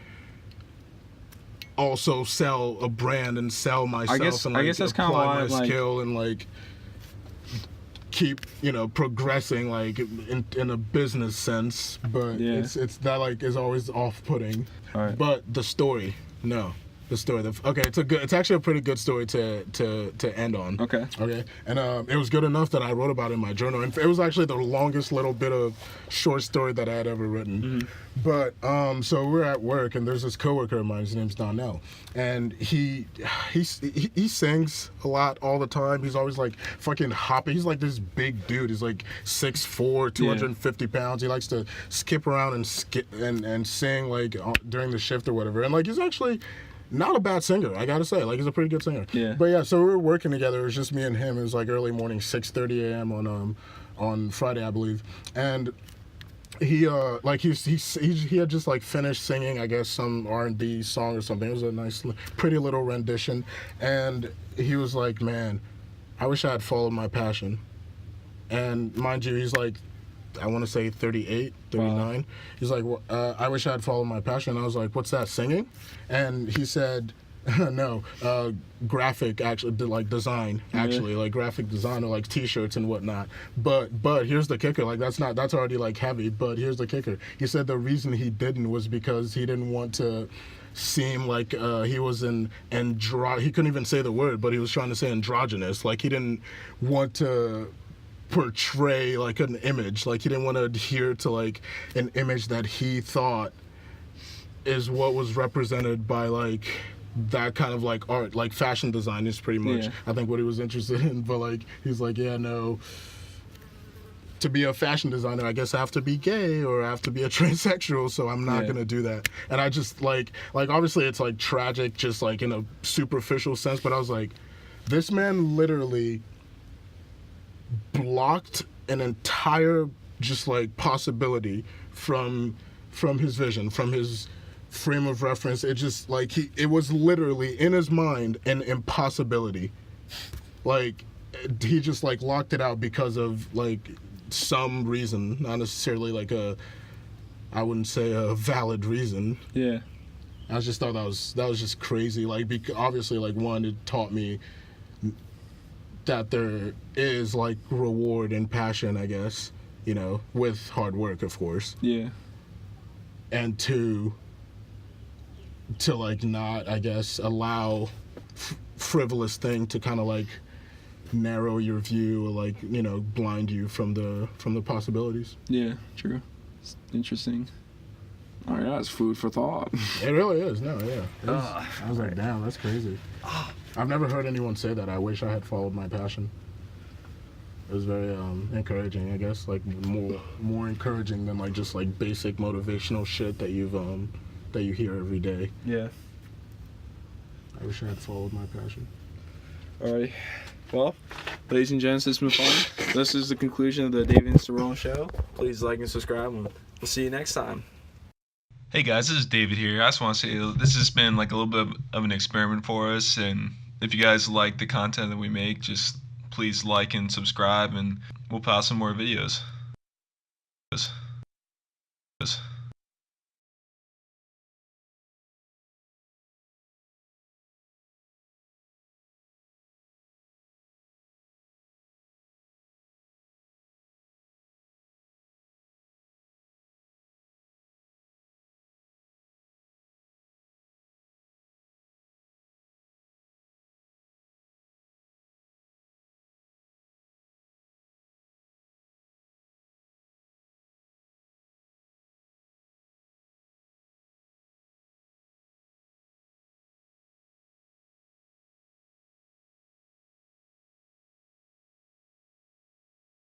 also sell a brand and sell myself and like I guess that's kinda apply why my I'm, like- skill and like keep progressing like in a business sense, but Yeah. it's that like is always off-putting. Alright. But the story, no, the story. Okay, it's actually a pretty good story to end on. Okay. Okay, and it was good enough that I wrote about it in my journal, and it was actually the longest little bit of short story that I had ever written. But so we're at work, and there's this coworker of mine. His name's Donnell, and he sings a lot all the time. He's always like fucking hopping. He's like this big dude. He's like 6'4", 250 pounds. He likes to skip around and sing like during the shift or whatever. And like he's actually not a bad singer, I gotta say. Like he's a pretty good singer. Yeah. But yeah, so we were working together. It was just me and him. It was like early morning, 6:30 a.m. on Friday, I believe, and. He had just like finished singing, I guess, some R&B song or something. It was a nice, pretty little rendition, and he was like, "Man, I wish I had followed my passion." And mind you, he's like, I want to say 38, 39. He's like, I wish I had followed my passion. I was like, "What's that, singing?" And he said, no, graphic, actually, like design, actually, like graphic design or like t-shirts and whatnot. But here's the kicker, like that's already like heavy, but here's the kicker. He said the reason he didn't was because he didn't want to seem like he was he couldn't even say the word, but he was trying to say androgynous. Like he didn't want to portray like an image, like he didn't want to adhere to like an image that he thought is what was represented by like that kind of like art, like fashion design is pretty much I think what he was interested in. But like he's like, yeah, no, to be a fashion designer I guess I have to be gay or I have to be a transsexual, so I'm not gonna do that. And I just like obviously it's like tragic just like in a superficial sense, but I was like, this man literally blocked an entire just like possibility from his vision, from his frame of reference. It just like it was literally in his mind an impossibility. Like he just like locked it out because of like some reason, not necessarily like I wouldn't say a valid reason. Yeah. I just thought that was just crazy. Like obviously like one, it taught me that there is like reward and passion, I guess, you know, with hard work, of course. Yeah. And two, to like not, I guess, allow frivolous thing to kind of like narrow your view or like, you know, blind you from the possibilities. Yeah, true. It's interesting. All right, that's food for thought. It really is. No, yeah. I was like, damn, that's crazy. I've never heard anyone say that. I wish I had followed my passion. It was very encouraging, I guess. Like more encouraging than like just like basic motivational shit that you hear every day. Yeah. I wish I had followed my passion. Alright. Well, ladies and gents, this has been fun. This is the conclusion of the David and Saurel show. Please like and subscribe, and we'll see you next time. Hey guys, this is David here. I just want to say this has been like a little bit of an experiment for us, and if you guys like the content that we make, just please like and subscribe, and we'll post some more videos.